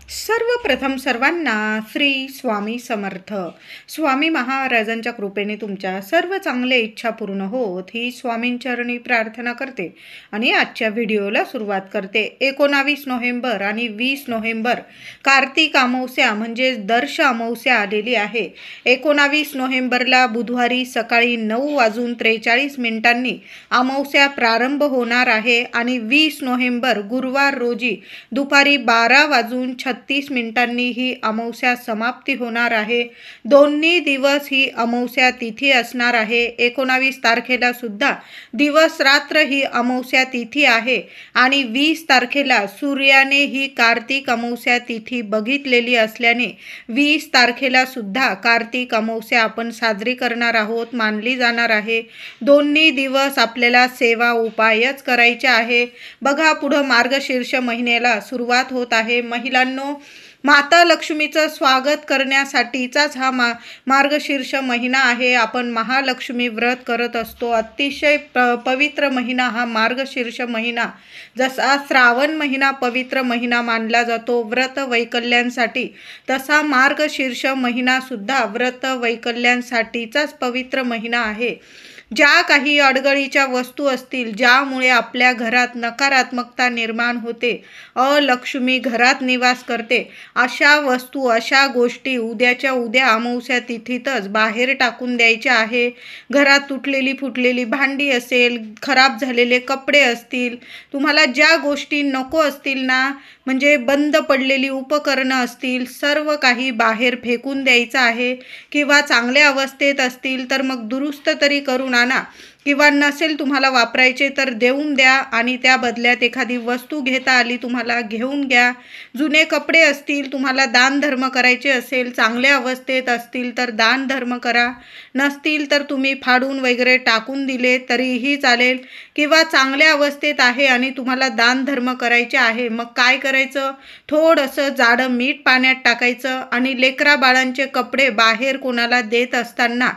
सर्वप्रथम सर्वांना श्री स्वामी समर्थ. स्वामी महाराजांच्या कृपेने तुमच्या सर्व चांगल्या इच्छा पूर्ण होत ही स्वामींचरणी प्रार्थना करते आणि आजच्या व्हिडिओला सुरुवात करते. 19 नोव्हेंबर आणि 20 नोव्हेंबर कार्तिक अमावस्या म्हणजे दर्श अमावस्या आलेली आहे. 19 नोव्हेंबरला बुधवारी सकाळी 9:43 अमावस्या प्रारंभ होणार आहे आणि 20 नोव्हेंबर गुरुवार रोजी दुपारी 12:36 ही अमावस्या समाप्ती होणार आहे. दोन्ही दिवस ही अमावस्या तिथी असणार आहे. 19 तारखेला सुद्धा दिवस रात्र ही अमावस्या तिथी आहे आणि 20 तारखेला सूर्याने ही कार्तिक अमावस्या तिथी बघितलेली असल्याने 20 तारखेला सुद्धा कार्तिक अमावस्या आपण साजरी करणार आहोत, मानली जाणार आहे. दोन्ही दिवस आपल्याला सेवा उपायच करायचे आहे. बघा, पुढं मार्गशीर्ष महिन्याला सुरुवात होत आहे. महिलांनो, माता लक्ष्मीचं स्वागत करण्यासाठीचाच हा मार्गशीर्ष महिना आहे. आपण महालक्ष्मी व्रत करत असतो. अतिशय पवित्र महिना हा मार्गशीर्ष महिना. जसा श्रावण महिना पवित्र महिना मानला जातो व्रत वैकल्यांसाठी, तसा मार्गशीर्ष महिना सुद्धा व्रत वैकल्यांसाठीचाच पवित्र महिना आहे. ज्या काही अडगळीच्या वस्तू असतील, ज्यामुळे आपल्या घरात नकारात्मकता निर्माण होते, अलक्ष्मी घरात निवास करते, अशा वस्तू, अशा गोष्टी उद्याच्या उद्या अमावस्या तिथीतच बाहेर टाकून द्यायच्या आहे. घरात तुटलेली फुटलेली भांडी असेल, खराब झालेले कपडे असतील, तुम्हाला ज्या गोष्टी नको असतील ना, म्हणजे बंद पडलेली उपकरणं असतील, सर्व काही बाहेर फेकून द्यायचं आहे. किंवा चांगल्या अवस्थेत असतील तर मग दुरुस्त तरी करून आणा, किंवा नसेल तुम्हाला वापरायचे तर देऊन द्या आणि त्या बदल्यात एखादी वस्तू घेता आली तुम्हाला, घेऊन घ्या. जुने कपडे असतील, तुम्हाला दान धर्म करायचे असेल, चांगल्या अवस्थेत असतील तर दान धर्म करा, नसतील तर तुम्ही फाडून वगैरे टाकून दिले तरीही चालेल. किंवा चांगल्या अवस्थेत आहे आणि तुम्हाला दान धर्म करायचे आहे, मग काय करायचं, थोडंसं जाडं मीठ पाण्यात टाकायचं आणि लेकरा बाळांचे कपडे बाहेर कोणाला देत असताना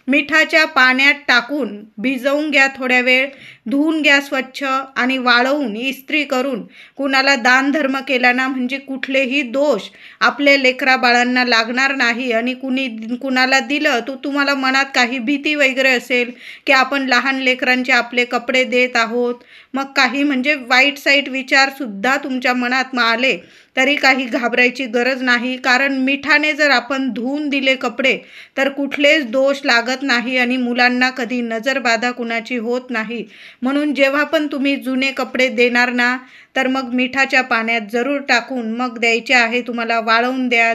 मिठाच्या पाण्यात टाकून भिजवून घ्या, थोड्या वेळ धुवून घ्या स्वच्छ आणि वाळवून इस्त्री करून कुणाला दान धर्म केला ना, म्हणजे कुठलेही दोष आपल्या लेकरा बाळांना लागणार नाही. आणि कुणाला दिलं तर तुम्हाला मनात काही भीती वगैरे असेल की आपण लहान लेकरांचे आपले कपडे देत आहोत, मग काही म्हणजे वाईट साईट विचारसुद्धा तुमच्या मनात आले तरी काही घाबरायची गरज नाही. कारण मिठाने जर आपण धुवून दिले कपडे तर कुठलेच दोष लागत नाही आणि मुलांना कधी नजरबाधा कुणाची होत नाही. म्हणून जेव्हा पण तुम्ही जुने कपडे देणार ना, तर मग मिठाच्या पाण्यात जरूर टाकून मग द्यायचे आहे. तुम्हाला वाळवून द्या,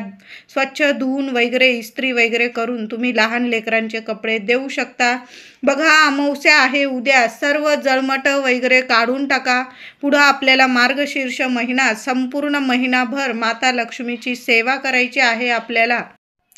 स्वच्छ धुवून वगैरे इस्त्री वगैरे करून तुम्ही लहान लेकरांचे कपडे देऊ शकता. बघा, अमावस्या आहे उद्या, सर्व जळमट वगैरे काढून टाका. पुढं आपल्याला मार्गशीर्ष महिना, संपूर्ण महिनाभर माता लक्ष्मीची सेवा करायची आहे आपल्याला.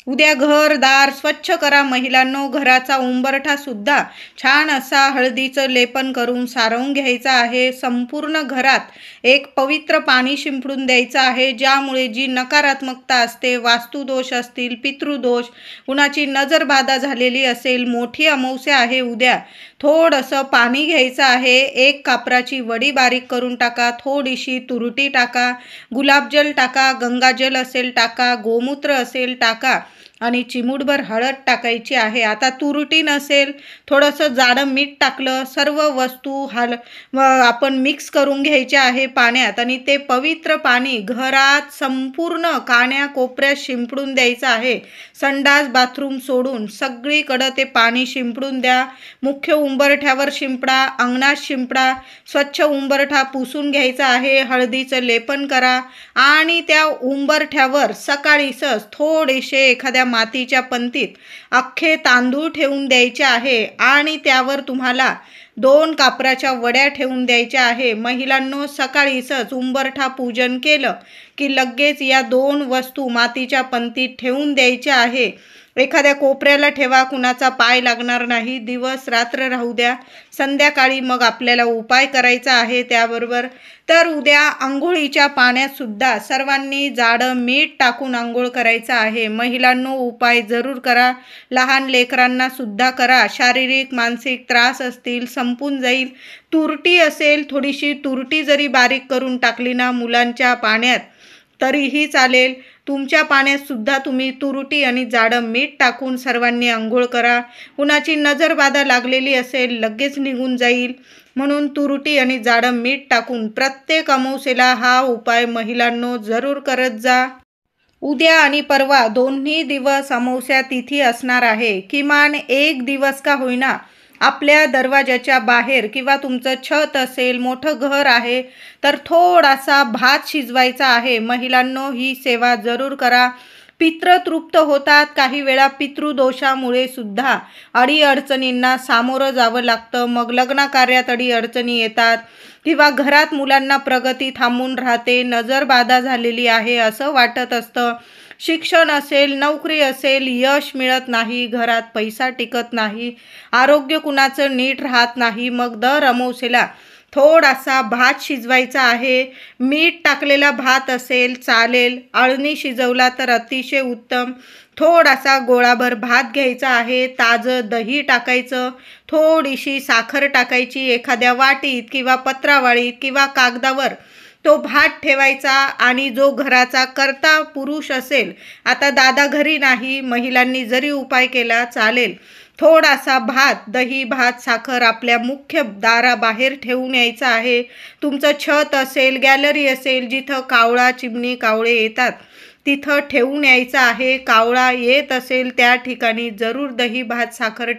उद्या घरदार स्वच्छ करा महिलांनो. घराचा उंबरठा सुद्धा छान असा हळदीचं लेपन करून सारवून घ्यायचा आहे. संपूर्ण घरात एक पवित्र पाणी शिंपडून द्यायचं आहे, ज्यामुळे जी नकारात्मकता असते, वास्तुदोष असतील, पितृदोष, कुणाची नजरबाधा झालेली असेल, मोठी अमावस्या आहे उद्या, थोडंसं पाणी घ्यायचं आहे. एक कापराची वडी बारीक करून टाका, थोडीशी तुरटी टाका, गुलाबजल टाका, गंगाजल असेल टाका, गोमूत्र असेल टाका आणि चिमूटभर हळद टाकायची आहे. आता तुरटी नसेल, थोडंसं जाडं मीठ टाकलं, सर्व वस्तू आपण मिक्स करून घ्यायचे आहे पाण्यात आणि ते पवित्र पाणी घरात संपूर्ण कान्या कोपऱ्यात शिंपडून द्यायचं आहे. संडास बाथरूम सोडून सगळीकडं ते पाणी शिंपडून द्या. मुख्य उंबरठ्यावर शिंपडा, अंगणात शिंपडा, स्वच्छ उंबरठा पुसून घ्यायचा आहे. हळदीचं लेपन करा आणि त्या उंबरठ्यावर सकाळीच थोडेसे एखाद्या मातीच्या पंतीत अख्खे तांदूळ ठेवून द्यायचे आहे आणि त्यावर तुम्हाला 2 कापराच्या वड्या ठेवून द्यायच्या आहे. महिलांनो, सकाळीच उंबरठा पूजन केलं की लगेच या 2 वस्तू मातीच्या पंतीत ठेवून द्यायच्या आहे. एखाद्या कोपऱ्याला ठेवा, कुणाचा पाय लागणार नाही. दिवस रात्र राहू द्या. संध्याकाळी मग आपल्याला उपाय करायचा आहे त्याबरोबर. तर उद्या आंघोळीच्या पाण्यात सुद्धा सर्वांनी जाडं मीठ टाकून आंघोळ करायचं आहे. महिलांनो, उपाय जरूर करा. लहान लेकरांना सुद्धा करा. शारीरिक मानसिक त्रास असतील संपून जाईल. तुरटी असेल, थोडीशी तुरटी जरी बारीक करून टाकली ना मुलांच्या पाण्यात, तरीही चालेल. तुमच्या पाण्यात सुद्धा तुम्ही तुरटी आणि जाडं मीठ टाकून सर्वांनी अंघोळ करा. कुणाची नजरबाधा लागलेली असेल लगेच निघून जाईल, म्हणून तुरटी आणि जाडं मीठ टाकून प्रत्येक अमावस्येला हा उपाय महिलांनो जरूर करत जा. उद्या आणि परवा दोन्ही दिवस अमावस्या तिथी असणार आहे. किमान एक दिवस का होईना आपल्या दरवाजाच्या बाहेर किंवा तुमचं छत असेल, मोठं घर आहे तर थोडासा भात शिजवायचा आहे. महिलांनो ही सेवा जरूर करा. पितृ तृप्त होतात. काही वेळा पितृदोषामुळे सुद्धा अडीअडचणींना सामोरं जावं लागतं. मग लग्न कार्यात अडीअडचणी येतात किंवा घरात मुलांना प्रगती थांबून राहते, नजरबाधा झालेली आहे असं वाटत असतं. शिक्षण असेल, नोकरी असेल, यश मिळत नाही, घरात पैसा टिकत नाही, आरोग्य कुणाचं नीट राहत नाही. मग दर अमावस्येला थोडासा भात शिजवायचा आहे. मीठ टाकलेला भात असेल चालेल, अळणी शिजवला तर अतिशय उत्तम. थोडासा गोळाभर भात घ्यायचा आहे, ताजं दही टाकायचं, थोडीशी साखर टाकायची, एखाद्या वाटीत किंवा पत्रावळीत किंवा कागदावर तो भात ठेवायचा आणि जो घराचा कर्ता पुरुष असेल, आता दादा घरी नाही, महिलांनी जरी उपाय केला चालेल, थोडासा भात, दही, भात, साखर आपल्या मुख्य दाराबाहेर ठेवून यायचं आहे. तुमचं छत असेल, गॅलरी असेल, जिथं कावळा चिमणी कावळे येतात तिथं ठेवून यायचं आहे. कावळा येत असेल त्या ठिकाणी जरूर दही, भात, साखर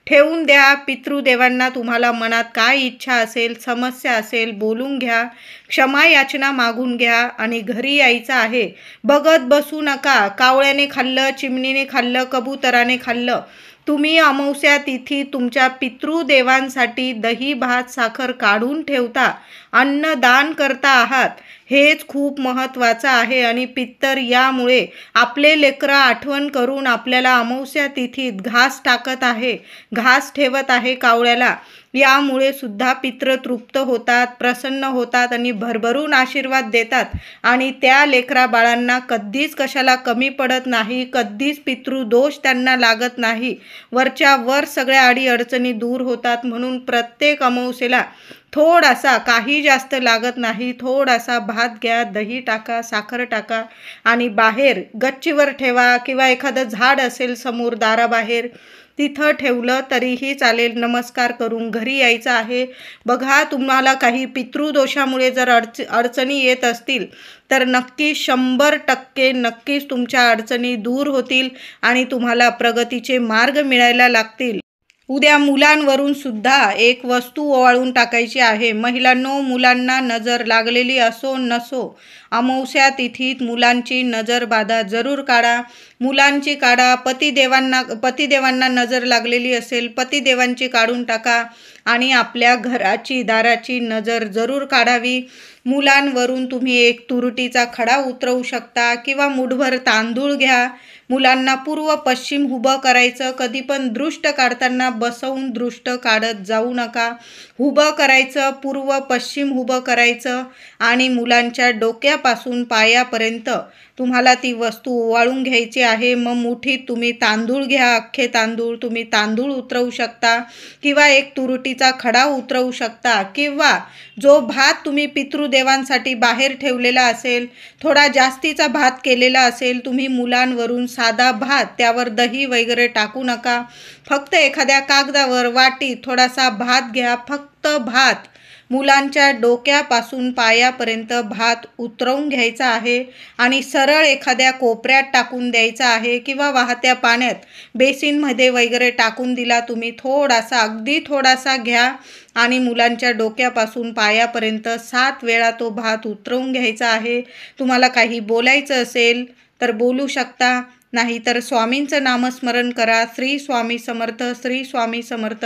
ठेवून द्या. पितृदेवांना तुम्हाला मनात काय इच्छा असेल, समस्या असेल बोलून घ्या, क्षमा याचना मागून घ्या आणि घरी यायचं आहे. बघत बसू नका. कावळ्याने खाल्लं, चिमणीने खाल्लं, कबुतराने खाल्लं, तुम्ही अमावस्या तिथी तुमच्या पितृदेवांसाठी दही, भात, साखर काढून ठेवता, अन्नदान करता आहात. हेच खूप महत्त्वाचं आहे. आणि पितर यामुळे आपले लेकरं आठवण करून आपल्याला अमावस्या तिथीत घास टाकत आहे, घास ठेवत आहे कावळ्याला. यामुळे सुद्धा पित्र तृप्त होतात, प्रसन्न होतात आणि भरभरून आशीर्वाद देतात. आणि त्या लेकरा बाळांना कधीच कशाला कमी पडत नाही, कधीच पितृदोष त्यांना लागत नाही. वरच्या वर सगळ्या अडीअडचणी दूर होतात. म्हणून प्रत्येक अमावस्येला थोडासा, काही जास्त लागत नाही, थोडासा भात घ्या, दही टाका, साखर टाका आणि बाहेर गच्चीवर ठेवा किंवा एखादं झाड असेल समोर दाराबाहेर तिथं ठेवलं तरीही चालेल. नमस्कार करून घरी यायचं आहे. बघा, तुम्हाला काही पितृदोषामुळे जर अडचणी येत असतील तर नक्की 100% नक्कीच तुमच्या अडचणी दूर होतील आणि तुम्हाला प्रगतीचे मार्ग मिळायला लागतील. उद्या मुलांवरून सुद्धा एक वस्तू ओवाळून टाकायची आहे. महिलांनो, मुलांना नजर लागलेली असो नसो, अमावस्या तिथीत मुलांची नजर बाधा जरूर काढा. मुलांची काढा. पतिदेवांना नजर लागलेली असेल, पतिदेवांची काढून टाका आणि आपल्या घराची दाराची नजर जरूर काढावी. मुलांवरून तुम्ही एक तुरटीचा खडा उतरवू शकता किंवा मुठभर तांदूळ घ्या. मुलांना पूर्व पश्चिम उभं करायचं. कधी पण दृष्ट काढताना बसवून दृष्ट काढत जाऊ नका. उभं करायचं, पूर्व पश्चिम उभं करायचं आणि मुलांच्या डोक्यापासून पायापर्यंत तुम्हाला ती वस्तू ओवाळून घ्यायची आहे. मग मुठीत तुम्ही तांदूळ घ्या, अख्खे तांदूळ. तुम्ही तांदूळ उतरवू शकता किंवा एक तुरटीचा खडा उतरवू शकता किंवा जो भात तुम्ही पितृदेवांसाठी बाहेर ठेवलेला असेल, थोडा जास्तीचा भात केलेला असेल, तुम्ही मुलांवरून साधा भात, त्यावर दही वगैरे टाकू नका. फक्त एखाद्या कागदावर, वाटीत थोडासा भात घ्या. फक्त भात, मुलांच्या डोक्यापासून पायापर्यंत भात उतरवून घ्यायचा आहे आणि सरळ एखाद्या कोपऱ्यात टाकून द्यायचा आहे किंवा वाहत्या पाण्यात बेसिनमध्ये वगैरे टाकून दिला तुम्ही. थोडासा, अगदी थोडासा घ्या आणि मुलांच्या डोक्यापासून पायापर्यंत 7 वेळा तो भात उतरवून घ्यायचा आहे. तुम्हाला काही बोलायचं असेल तर बोलू शकता, नाहीतर स्वामींचं नामस्मरण करा. श्री स्वामी समर्थ, श्री स्वामी समर्थ.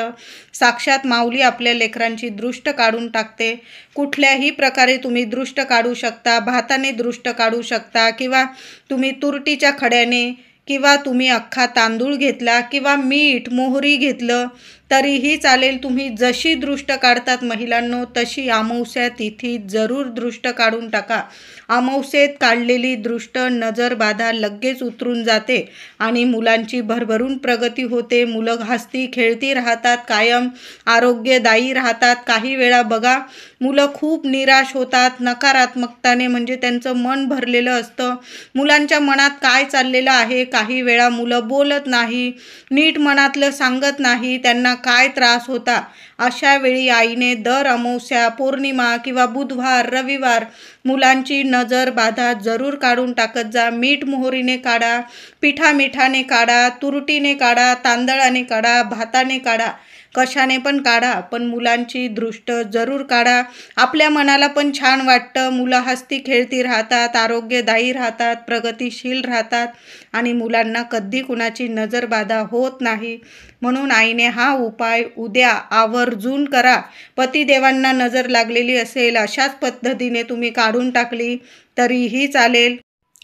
साक्षात माऊली आपल्या लेकरांची दृष्ट काढून टाकते. कुठल्याही प्रकारे तुम्ही दृष्ट काढू शकता. भाताने दृष्ट काढू शकता किंवा तुम्ही तुरटीच्या खड्याने किंवा तुम्ही अख्खा तांदूळ घेतला किंवा मीठ, मोहरी घेतलं तरीही चालेल. तुम्ही जशी दृष्ट काढतात महिलांनो, तशी अमावस्या तिथीत जरूर दृष्ट काढून टाका. अमावस्येत काढलेली दृष्ट नजर बाधा लगेच उतरून जाते आणि मुलांची भरभरून प्रगती होते. मुलं हसती खेळती राहतात, कायम आरोग्यदायी राहतात. काही वेळा बघा, मुलं खूप निराश होतात नकारात्मकताने, म्हणजे त्यांचं मन भरलेलं असतं. मुलांच्या मनात काय चाललेलं आहे, काही वेळा मुलं बोलत नाही, नीट मनातलं सांगत नाही, त्यांना काय त्रास होता. अशा वेळी आईने दर अमावस्या, पौर्णिमा किंवा बुधवार, रविवार मुलांची नजर बाधा जरूर काढून टाकत जा. मीठ मोहरीने काढा, पिठामिठाने काढा, तुरटीने काढा, तांदळाने काढा, भाताने काढा, कशाने पण काढा, पण मुलांची दृष्ट जरूर काढा. आपल्या मनाला पण छान वाटतं. मुलं हसती खेळती राहतात, आरोग्यदायी राहतात, प्रगतिशील राहतात आणि मुलांना कधी कुणाची नजर बाधा होत नाही. म्हणून आईने हा उपाय उद्या आवर्जून करा. पतिदेवांना नजर लागलेली असेल, अशाच पद्धतीने तुम्ही काढून टाकली तरीही चालेल.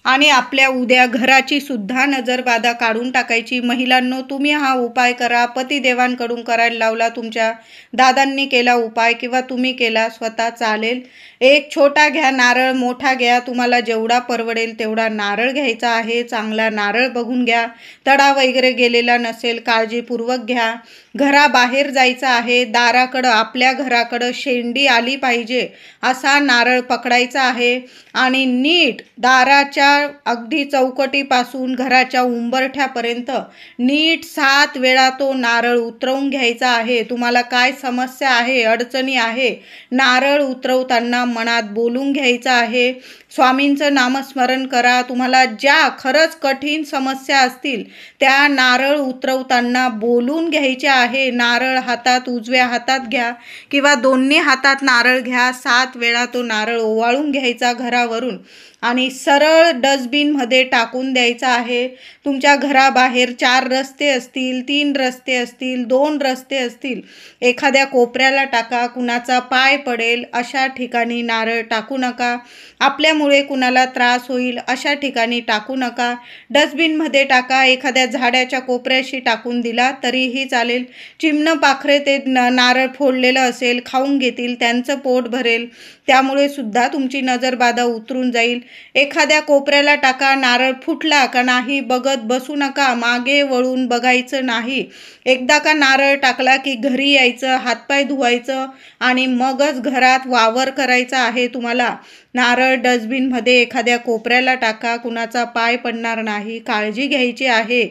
आणि आपल्या उद्या घराची सुद्धा नजरबाधा काढून टाकायची. महिलांनो, तुम्ही हा उपाय करा. पतिदेवांकडून करायला लावला, तुमच्या दादांनी केला उपाय किंवा तुम्ही केला, स्वतः चालेल. एक छोटा घ्या नारळ, मोठा घ्या, तुम्हाला जेवढा परवडेल तेवढा नारळ घ्यायचा आहे. चांगला नारळ बघून घ्या, तडा वगैरे गेलेला नसेल, काळजीपूर्वक घ्या. घराबाहेर जायचं आहे, दाराकडं, आपल्या घराकडं शेंडी आली पाहिजे असा नारळ पकडायचा आहे आणि नीट दाराच्या अगदी चौकटीपासून घराच्या उंबरठ्यापर्यंत नीट 7 वेळा तो नारळ उतरवून घ्यायचा आहे. तुम्हाला काय समस्या आहे, अडचणी आहे, नारळ उतरवताना मनात बोलून घ्यायचं आहे. स्वामींचं नामस्मरण करा. तुम्हाला ज्या खरंच कठीण समस्या असतील त्या नारळ उतरवताना बोलून घ्यायच्या आहे. नारळ हातात, उजव्या हातात घ्या किंवा दोन्ही हातात नारळ घ्या. 7 वेळा तो नारळ ओवाळून घ्यायचा घरावरून आणि सरळ डस्टबिनमध्ये टाकून द्यायचा आहे. तुमच्या घराबाहेर 4 रस्ते असतील, 3 रस्ते असतील, 2 रस्ते असतील, एखाद्या कोपऱ्याला टाका. कुणाचा पाय पडेल अशा ठिकाणी नारळ टाकू नका. आपल्यामुळे कुणाला त्रास होईल अशा ठिकाणी टाकू नका. डस्टबिनमध्ये टाका. एखाद्या झाडाच्या कोपऱ्याशी टाकून दिला तरीही चालेल. चिमणं पाखरे ते नारळ फोडलेलं असेल, खाऊन घेतील, त्यांचं पोट भरेल, त्यामुळे सुद्धा तुमची नजरबाधा उतरून जाईल. एखाद्या कोपऱ्याला टाका. नारळ फुटला का नाही बघत बसू नका, मागे वळून बघायचं नाही. एकदा का नारळ टाकला की घरी यायचं, हातपाय धुवायचं आणि मगच घरात वावर करायचा आहे तुम्हाला. नारळ डस्टबिनमध्ये एखाद्या कोपऱ्याला टाका, कुणाचा पाय पडणार नाही, काळजी घ्यायची आहे.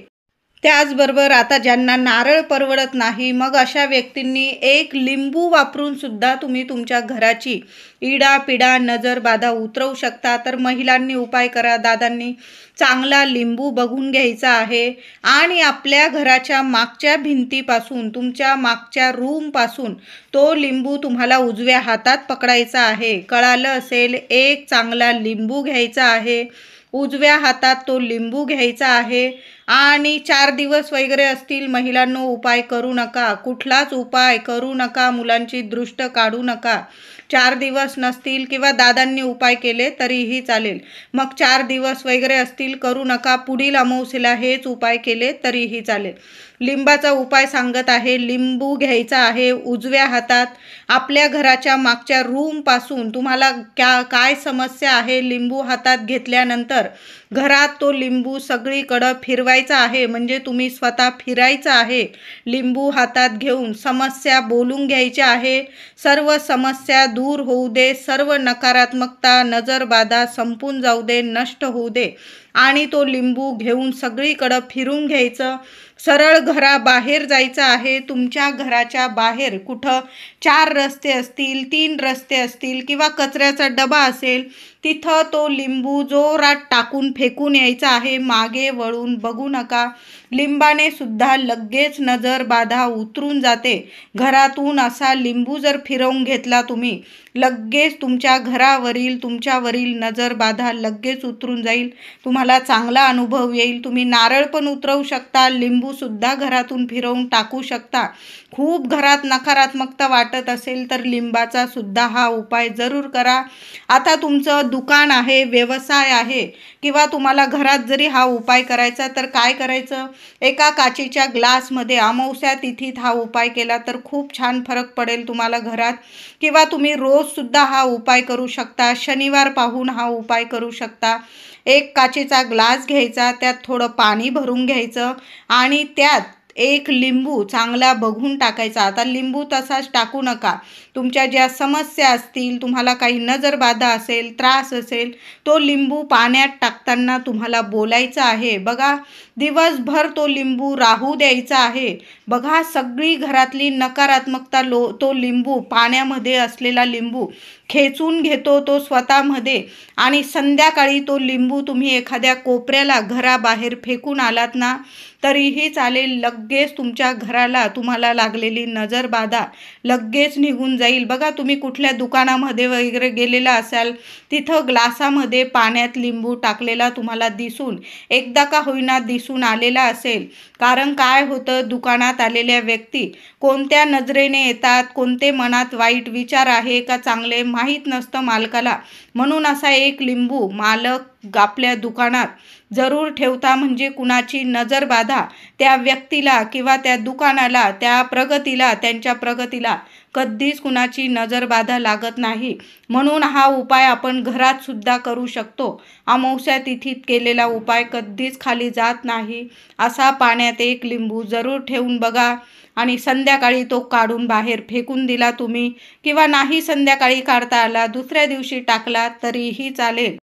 त्याचबरोबर आता ज्यांना नारळ परवडत नाही, मग अशा व्यक्तींनी एक लिंबू वापरून सुद्धा तुम्ही तुमच्या घराची इडापिडा नजरबाधा उतरवू शकता. तर महिलांनी उपाय करा. दादांनी चांगला लिंबू बघून घ्यायचा आहे आणि आपल्या घराच्या मागच्या भिंतीपासून, तुमच्या मागच्या रूमपासून तो लिंबू तुम्हाला उजव्या हातात पकडायचा आहे. कळालं असेल, एक चांगला लिंबू घ्यायचा आहे, उजव्या हातात तो लिंबू घ्यायचा आहे आणि 4 दिवस वगैरे असतील, महिलांनो उपाय करू नका, कुठलाच उपाय करू नका, मुलांची दृष्ट काढू नका. 4 दिवस नसतील किंवा दादांनी उपाय केले तरीही चालेल. मग 4 दिवस वगैरे असतील, करू नका. पुढील अमावस्येला हेच उपाय केले तरीही चालेल. लिंबाचा उपाय सांगत आहे. लिंबू घ्यायचा आहे उजव्या हातात. आपल्या घराच्या मागच्या रूमपासून तुम्हाला काय समस्या आहे, लिंबू हातात घेतल्यानंतर घरात तो लिंबू सगळीकडं फिरवायचा आहे, म्हणजे तुम्ही स्वतः फिरायचं आहे. लिंबू हातात घेऊन समस्या बोलून घ्यायच्या आहे. सर्व समस्या दूर होऊ दे, सर्व नकारात्मकता, नजरबाधा संपून जाऊ दे, नष्ट होऊ दे आणि तो लिंबू घेऊन सगळीकडं फिरून घ्यायचं. सरळ घराबाहेर जायचं आहे. तुमच्या घराच्या बाहेर कुठं 4 रस्ते असतील, 3 रस्ते असतील किंवा कचऱ्याचा डबा असेल, तिथं तो लिंबू जोरात टाकून फेकून यायचा आहे. मागे वळून बघू नका. लिंबाने सुद्धा लगेच नजर बाधा उतरून जाते. घरातून असा लिंबू जर फिरवून घेतला तुम्ही लगेच तुमच्या घरावरील तुमच्यावरील नजरबाधा लगेच उतरून जाईल. तुम्हाला चांगला अनुभव येईल. तुम्ही नारळ पण उतरवू शकता, लिंबूसुद्धा घरातून फिरवून टाकू शकता. खूप घरात नकारात्मकता वाटत असेल तर लिंबाचा सुद्धा हा उपाय जरूर करा. आता तुमचं दुकान आहे, व्यवसाय आहे किंवा तुम्हाला घरात जरी हा उपाय करायचा तर काय करायचं, एका काचेच्या ग्लासमध्ये अमावस्या तिथीत हा उपाय केला तर खूप छान फरक पडेल तुम्हाला घरात. किंवा तुम्ही रोजसुद्धा हा उपाय करू शकता, शनिवार पाहून हा उपाय करू शकता. एक काचेचा ग्लास घ्यायचा, त्यात थोडं पाणी भरून घ्यायचं आणि त्यात एक लिंबू चांगला बघून टाकायचा. आता लिंबू तसाच टाकू नका. तुमच्या ज्या समस्या असतील, तुम्हाला काही नजरबाधा असेल, त्रास असेल, तो लिंबू पाण्यात टाकताना तुम्हाला बोलायचं आहे. बघा, दिवसभर तो लिंबू राहू द्यायचा आहे. बघा, सगळी घरातली नकारात्मकता तो लिंबू, पाण्यामध्ये असलेला लिंबू खेचून घेतो तो स्वतःमध्ये आणि संध्याकाळी तो लिंबू तुम्ही एखाद्या कोपऱ्याला घराबाहेर फेकून आलात ना तरीही चालेल. लगेच तुमच्या घराला तुम्हाला लागलेली नजरबाधा लगेच निघून जाईल. बघा, तुम्ही कुठल्या दुकानामध्ये वगैरे गेलेला असाल, तिथं ग्लासामध्ये पाण्यात लिंबू टाकलेला तुम्हाला दिसून एकदा का होईना दिसून आलेला असेल. कारण काय होतं, दुकानात आलेल्या व्यक्ती कोणत्या नजरेने येतात, कोणते मनात वाईट विचार आहे का चांगले माहीत नसतं मालकाला. म्हणून असा एक लिंबू मालक आपल्या दुकानात जरूर ठेवता, म्हणजे कुणाची नजरबाधा त्या व्यक्तीला किंवा त्या दुकानाला, त्या प्रगतीला, त्यांच्या प्रगतीला कधीच कुणाची नजरबाधा लागत नाही. म्हणून हा उपाय आपण घरात सुद्धा करू शकतो. अमावस्या तिथीत केलेला उपाय कधीच खाली जात नाही. असा पाण्यात एक लिंबू जरूर ठेवून बघा आणि संध्याकाळी तो काढून बाहेर फेकून दिला तुम्ही, किंवा नाही संध्याकाळी काढता आला, दुसऱ्या दिवशी टाकला तरीही चालेल.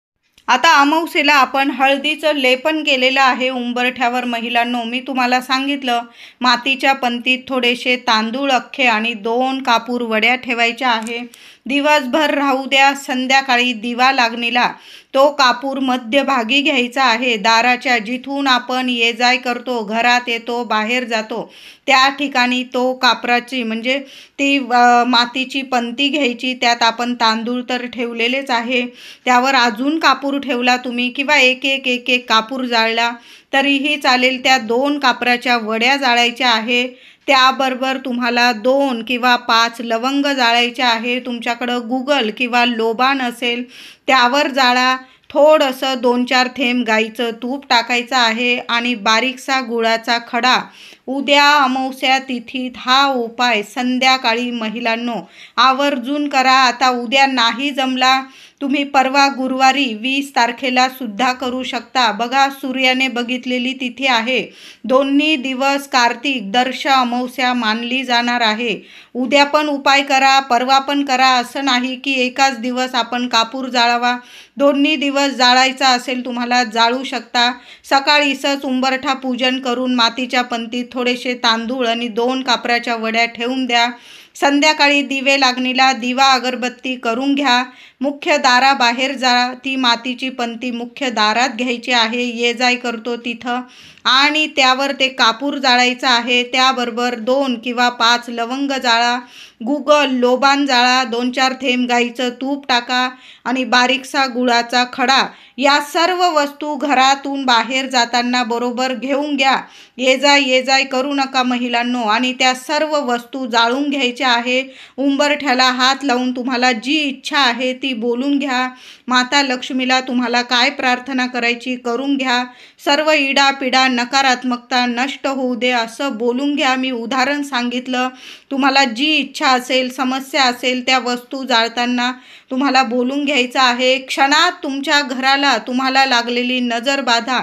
आता अमावस्येला आपण हळदीचं लेपन केलेलं आहे उंबरठ्यावर. महिलांनो, मी तुम्हाला सांगितलं, मातीच्या पंतीत थोडेसे तांदूळ अख्खे आणि 2 कापूर वड्या ठेवायच्या आहे. दिवसभर राहू द्या. संध्याकाळी दिवा लागणीला तो कापूर मध्यभागी घ्यायचा आहे. दाराच्या जिथून आपण ये जाय करतो, घरात येतो, बाहेर जातो, त्या ठिकाणी तो कापराची म्हणजे ती मातीची पंती घ्यायची. त्यात आपण तांदूळ तर ठेवलेलेच आहे, त्यावर अजून कापूर ठेवला तुम्ही किंवा एक एक कापूर जाळला तरीही चालेल. त्या 2 कापराच्या वड्या जाळायच्या आहे. त्याबरोबर तुम्हाला 2 किंवा 5 लवंग जाळायच्या आहे. तुमच्याकडं गुगल किंवा लोबान असेल त्यावर जाळा. थोडंसं 2-4 थेंब गाईचं तूप टाकायचं आहे आणि बारीकसा गुळाचा खडा. उद्या अमावस्या तिथीत हा उपाय संध्याकाळी महिलांनो आवर्जून करा. आता उद्या नाही जमला, तुम्ही परवा गुरुवारी 20 तारखेला सुद्धा करू शकता. बघा, सूर्याने बघितलेली तिथी आहे. दोन्ही दिवस कार्तिक दर्श अमावस्या मानली जाणार आहे. उद्या पण उपाय करा, परवा पण करा. असं नाही की एकाच दिवस आपण कापूर जाळावा. दोन्ही दिवस जाळायचा असेल तुम्हाला जाळू शकता. सकाळीच उंबरठा पूजन करून मातीच्या पंतीत थोडेसे तांदूळ आणि 2 कापराच्या वड्या ठेवून द्या. संध्याकाळी दिवे लागणीला दिवा अगरबत्ती करून घ्या. मुख्य दाराबाहेर जा. ती मातीची पंती मुख्य दारात घ्यायची आहे, ये जाय करतो तिथं, आणि त्यावर ते कापूर जाळायचं आहे. त्याबरोबर 2 किंवा 5 लवंग जाळा, गुगल लोबान जाळा, 2-4 थेंब गाईचं तूप टाका आणि बारीकसा गुळाचा खडा. या सर्व वस्तू घरातून बाहेर जाताना बरोबर घेऊन घ्या. ये जाय करू नका महिलांनो. आणि त्या सर्व वस्तू जाळून घ्यायच्या आहे. उंबरठ्याला हात लावून तुम्हाला जी इच्छा आहे ती बोलून घ्या. माता लक्ष्मीला तुम्हाला काय प्रार्थना करायची करून घ्या. सर्व इडापिडा नकारात्मकता नष्ट होऊ दे असं बोलून घ्या. मी उदाहरण सांगितलं. तुम्हाला जी इच्छा असेल, समस्या असेल, त्या वस्तू जाळताना तुम्हाला बोलून घ्यायचं आहे. क्षणात तुमच्या घराला तुम्हाला लागलेली नजरबाधा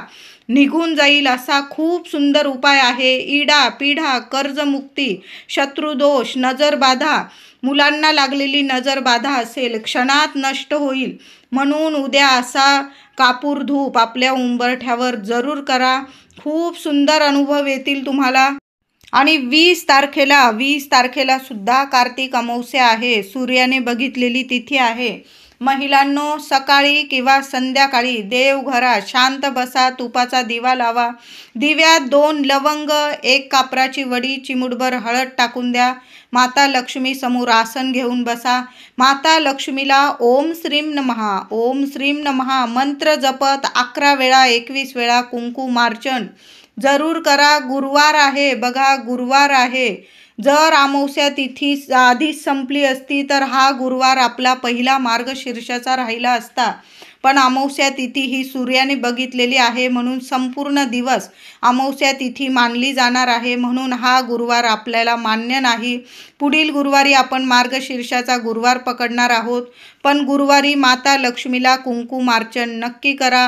निघून जाईल. असा खूप सुंदर उपाय आहे. इडा पिढा, कर्जमुक्ती, शत्रुदोष, नजरबाधा, मुलांना लागलेली नजरबाधा असेल क्षणात नष्ट होईल. म्हणून उद्या असा कापूर धूप आपल्या उंबरठ्यावर जरूर करा. खूप सुंदर अनुभव येतील तुम्हाला. आणि 20 तारखेला सुद्धा कार्तिक अमावस्या आहे. सूर्याने बघितलेली तिथी आहे. महिलांनो, सकाळी किंवा संध्याकाळी देवघरात शांत बसा, तुपाचा दिवा लावा, दिव्यात 2 लवंग, 1 कापराची वडी, चिमूटभर हळद टाकून द्या. माता लक्ष्मी समोर आसन घेऊन बसा. माता लक्ष्मीला ओम श्रीम नमः, ओम श्रीम नमः मंत्र जपत 11 वेळा 21 वेळा कुंकुमार्चन जरूर करा. गुरुवार आहे बघा, गुरुवार आहे. जर अमावस्या तिथी आधीच संपली असती तर हा गुरुवार आपला पहिला मार्गशीर्षाचा राहिला असता, पण अमावस्या तिथी ही सूर्याने बघितलेली आहे म्हणून संपूर्ण दिवस अमावस्या तिथी मानली जाणार आहे, म्हणून हा गुरुवार आपल्याला मान्य नाही. पुढील गुरुवारी आपण मार्गशीर्षाचा गुरुवार पकडणार आहोत, पण गुरुवारी माता लक्ष्मीला कुंकुमार्चन नक्की करा.